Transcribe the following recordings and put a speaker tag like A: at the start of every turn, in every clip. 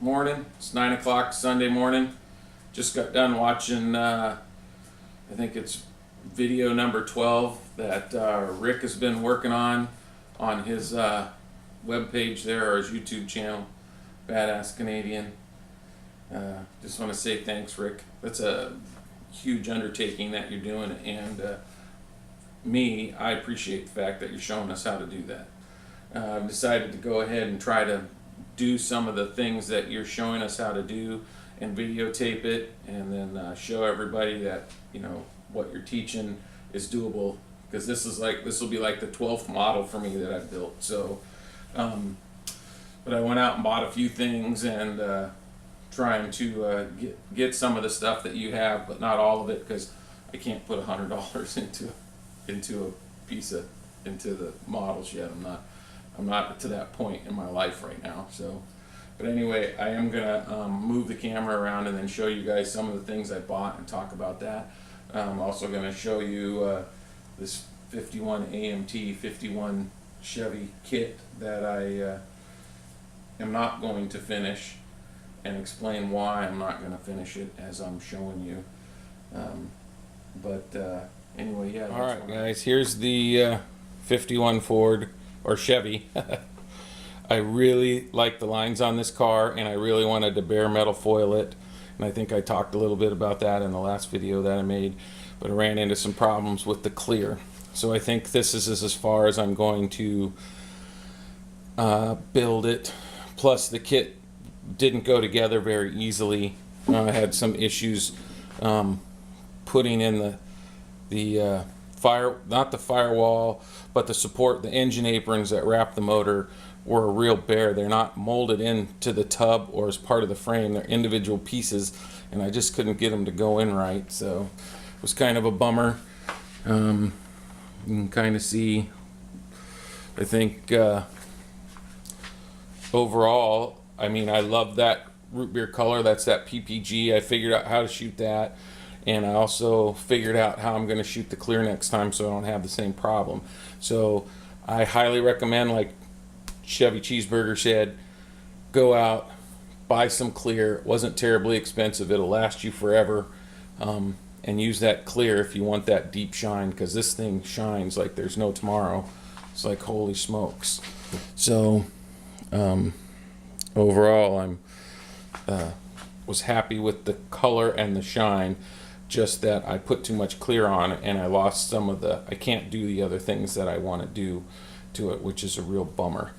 A: morning. It's 9 o'clock Sunday morning. Just got done watching, I think it's video number 12 that Rick has been working on his webpage there, or his YouTube channel, Badass Canadian. Just want to say thanks, Rick. That's a huge undertaking that you're doing, and I appreciate the fact that you're showing us how to do that. I've decided to go ahead and try to do some of the things that you're showing us how to do and videotape it, and then show everybody that, you know, what you're teaching is doable, because this will be like the 12th model for me that I've built. So but I went out and bought a few things, and trying to get some of the stuff that you have, but not all of it, because I can't put $100 into the models yet. I'm not to that point in my life right now. So, but anyway, I am gonna move the camera around and then show you guys some of the things I bought and talk about that. I'm also gonna show you this 51 AMT 51 Chevy kit that I am not going to finish, and explain why I'm not going to finish it as I'm showing you. Anyway, yeah. All right, guys, here's the 51 Ford, or Chevy. I really like the lines on this car, and I really wanted to bare metal foil it, and I think I talked a little bit about that in the last video that I made, but I ran into some problems with the clear. So I think this is as far as I'm going to build it. Plus, the kit didn't go together very easily. I had some issues putting in the not the firewall, but the support, the engine aprons that wrap the motor were a real bear. They're not molded into the tub or as part of the frame. They're individual pieces, and I just couldn't get them to go in right. So it was kind of a bummer. You can kind of see, I think overall, I mean, I love that root beer color. That's that PPG. I figured out how to shoot that, and I also figured out how I'm going to shoot the clear next time so I don't have the same problem. So I highly recommend, like Chevy Cheeseburger said, go out, buy some clear. It wasn't terribly expensive. It'll last you forever, and use that clear if you want that deep shine, because this thing shines like there's no tomorrow. It's like, holy smokes. So overall, I'm was happy with the color and the shine, just that I put too much clear on, and I lost some of I can't do the other things that I want to do to it, which is a real bummer.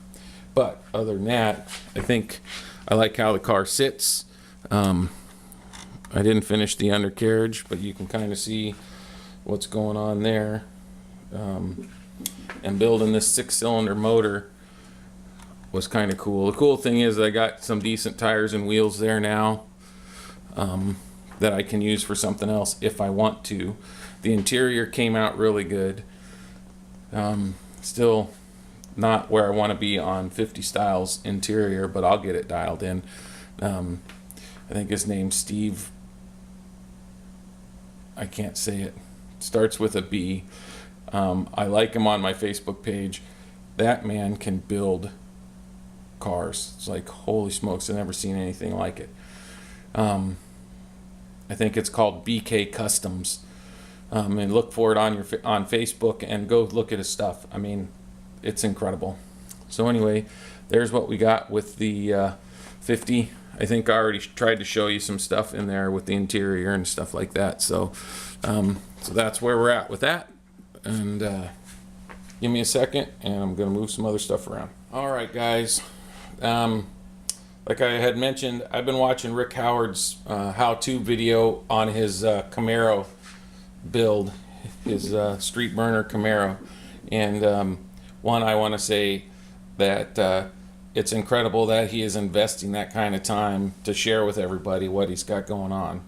A: But other than that, I think I like how the car sits. I didn't finish the undercarriage, but you can kind of see what's going on there. And building this 6-cylinder motor was kind of cool. The cool thing is I got some decent tires and wheels there now, that I can use for something else if I want to. The interior came out really good. Still not where I want to be on 50 Styles interior, but I'll get it dialed in. I think his name's Steve. I can't say it. Starts with a B. I like him on my Facebook page. That man can build cars. It's like, holy smokes, I've never seen anything like it. I think it's called BK Customs, and look for it on Facebook, and go look at his stuff. I mean, it's incredible. So anyway, there's what we got with the 50. I think I already tried to show you some stuff in there with the interior and stuff like that. So so that's where we're at with that, and give me a second and I'm gonna move some other stuff around. All right, guys. Like I had mentioned, I've been watching Rick Howard's how-to video on his Camaro build, his street burner Camaro, and I want to say that it's incredible that he is investing that kind of time to share with everybody what he's got going on.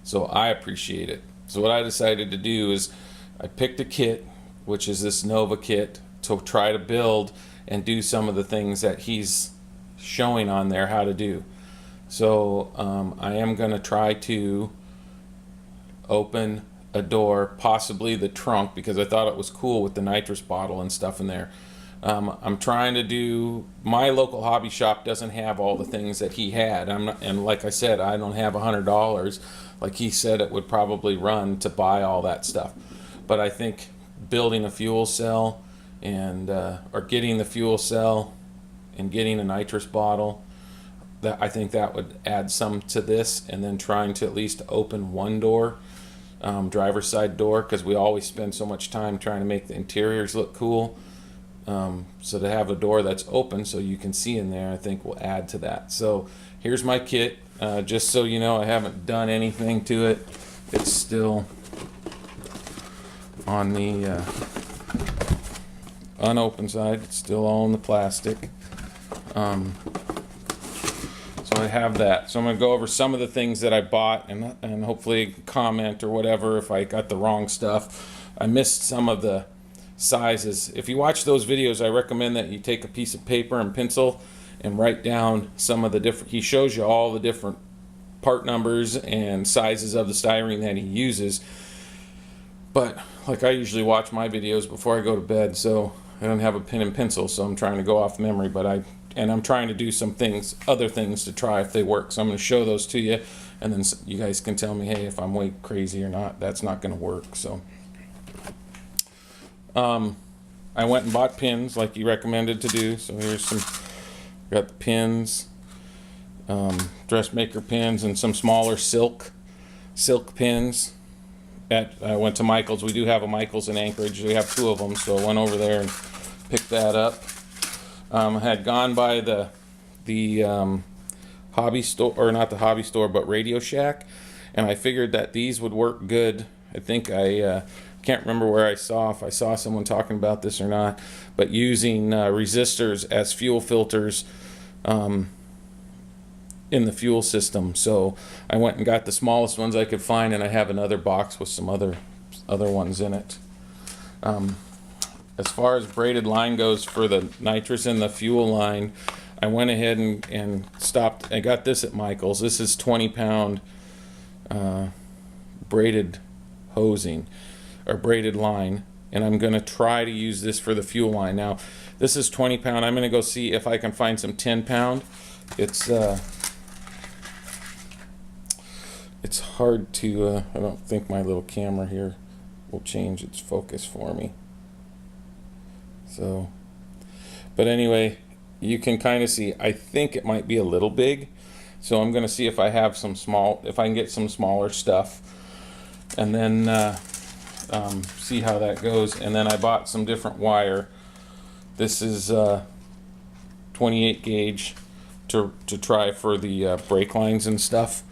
A: So I appreciate it. So what I decided to do is I picked a kit, which is this Nova kit, to try to build and do some of the things that he's showing on there how to do. So I am going to try to open a door, possibly the trunk, because I thought it was cool with the nitrous bottle and stuff in there. I'm trying to do, my local hobby shop doesn't have all the things that he had. And like I said, I don't have $100 like he said it would probably run to buy all that stuff. But I think building a fuel cell and or getting the fuel cell and getting a nitrous bottle, that I think that would add some to this, and then trying to at least open one door, driver's side door, because we always spend so much time trying to make the interiors look cool. So to have a door that's open so you can see in there, I think will add to that. So here's my kit. Just so you know, I haven't done anything to it. It's still on the unopened side. It's still all in the plastic. So I have that. So I'm going to go over some of the things that I bought, and hopefully comment or whatever if I got the wrong stuff. I missed some of the sizes. If you watch those videos, I recommend that you take a piece of paper and pencil and write down some of the different, he shows you all the different part numbers and sizes of the styrene that he uses. But like I usually watch my videos before I go to bed, so I don't have a pen and pencil, so I'm trying to go off memory, but I'm trying to do some things, other things to try if they work. So I'm going to show those to you, and then you guys can tell me, hey, if I'm way crazy or not. That's not going to work. So I went and bought pins like you recommended to do. So here's some, got the pins, dressmaker pins, and some smaller silk pins. I went to Michael's. We do have a Michael's in Anchorage. We have 2 of them, so I went over there and picked that up. I had gone by the hobby store, or not the hobby store, but Radio Shack, and I figured that these would work good. I think I can't remember where I saw, if I saw someone talking about this or not, but using resistors as fuel filters in the fuel system. So I went and got the smallest ones I could find, and I have another box with some other ones in it. As far as braided line goes for the nitrous and the fuel line, I went ahead and stopped. I got this at Michael's. This is 20-pound braided hosing, or braided line, and I'm going to try to use this for the fuel line. Now, this is 20-pound. I'm going to go see if I can find some 10-pound. It's hard to, I don't think my little camera here will change its focus for me. So, but anyway, you can kind of see, I think it might be a little big. So I'm going to see if I have some if I can get some smaller stuff, and then see how that goes. And then I bought some different wire. This is 28 gauge to try for the brake lines and stuff.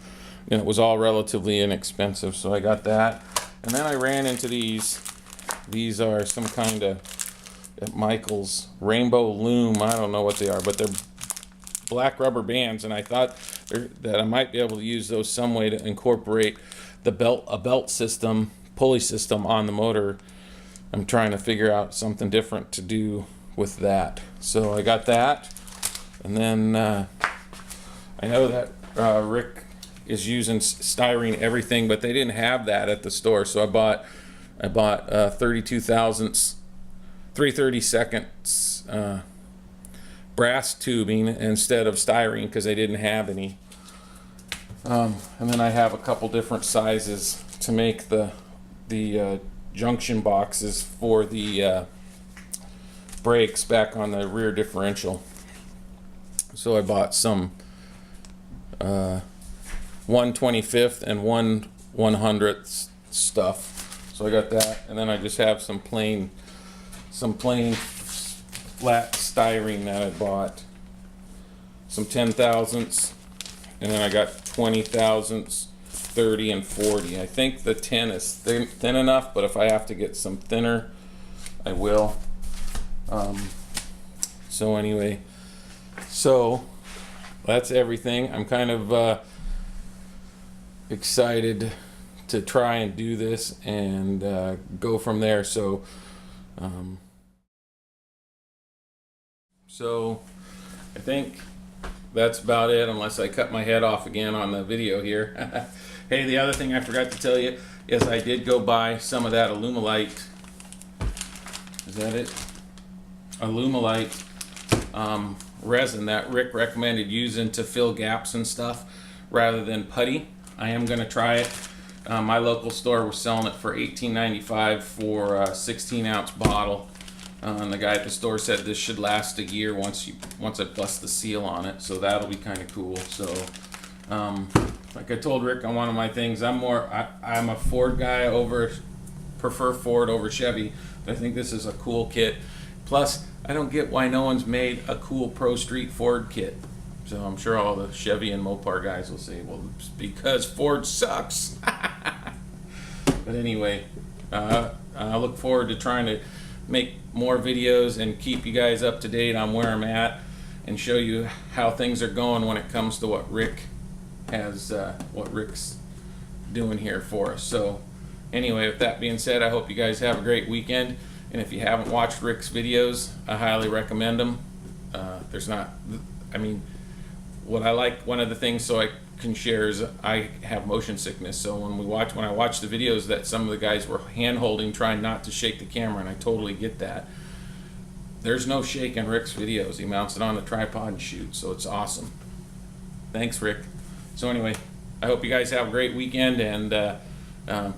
A: And it was all relatively inexpensive, so I got that. And then I ran into these. These are some kind of, at Michael's, Rainbow Loom. I don't know what they are, but they're black rubber bands, and I thought that I might be able to use those some way to incorporate a belt system, pulley system on the motor. I'm trying to figure out something different to do with that. So I got that, and then I know that Rick is using styrene everything, but they didn't have that at the store, so I bought 32 thousandths, 3/32 brass tubing instead of styrene because they didn't have any. And then I have a couple different sizes to make the junction boxes for the brakes back on the rear differential. So I bought some 1/25 and 1/100th stuff. So I got that, and then I just have some plain flat styrene that I bought. Some 10 thousandths, and then I got 20 thousandths, 30 and 40. I think the 10 is thin enough, but if I have to get some thinner, I will. So anyway, so that's everything. I'm kind of excited to try and do this and go from there. So I think that's about it, unless I cut my head off again on the video here. Hey, the other thing I forgot to tell you is I did go buy some of that Alumilite. Is that it? Alumilite resin that Rick recommended using to fill gaps and stuff rather than putty. I am going to try it. My local store was selling it for $18.95 for a 16-ounce bottle. And the guy at the store said this should last a year once I bust the seal on it, so that'll be kind of cool. So, like I told Rick on one of my things, I'm a Ford guy, prefer Ford over Chevy, but I think this is a cool kit. Plus, I don't get why no one's made a cool Pro Street Ford kit. So I'm sure all the Chevy and Mopar guys will say, well, it's because Ford sucks. But anyway, I look forward to trying to make more videos and keep you guys up to date on where I'm at and show you how things are going when it comes to what Rick's doing here for us. So anyway, with that being said, I hope you guys have a great weekend. And if you haven't watched Rick's videos, I highly recommend them. What I like, one of the things so I can share is I have motion sickness. So when I watch the videos that some of the guys were hand holding, trying not to shake the camera, and I totally get that. There's no shake in Rick's videos. He mounts it on the tripod and shoots, so it's awesome. Thanks, Rick. So anyway, I hope you guys have a great weekend, and I'll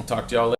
A: talk to y'all later.